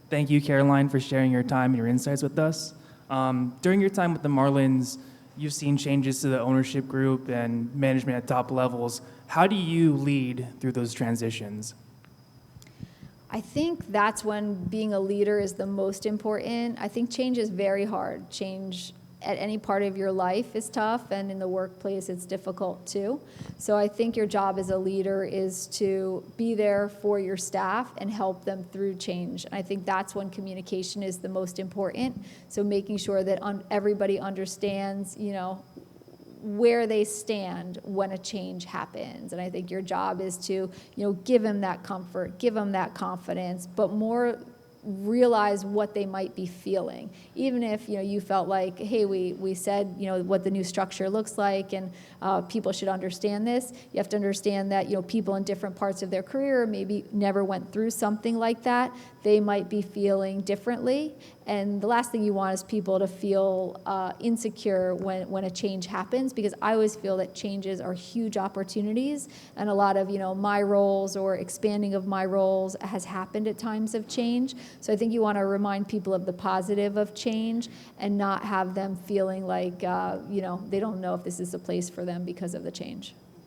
Thank you, Caroline, for sharing your time and your insights with us. During your time with the Marlins, you've seen changes to the ownership group and management at top levels. How do you lead through those transitions? I think that's when being a leader is the most important. I think change is very hard. Change at any part of your life is tough, and in the workplace it's difficult too. So I think your job as a leader is to be there for your staff and help them through change. And I think that's when communication is the most important. So making sure that everybody understands, where they stand when a change happens. And I think your job is to, give them that comfort, give them that confidence, but more realize what they might be feeling. Even if you felt like, hey, we said what the new structure looks like, and people should understand this. You have to understand that people in different parts of their career maybe never went through something like that. They might be feeling differently, and the last thing you want is people to feel insecure when a change happens, because I always feel that changes are huge opportunities, and a lot of my roles or expanding of my roles has happened at times of change. So I think you want to remind people of the positive of change and not have them feeling like they don't know if this is a place for them because of the change.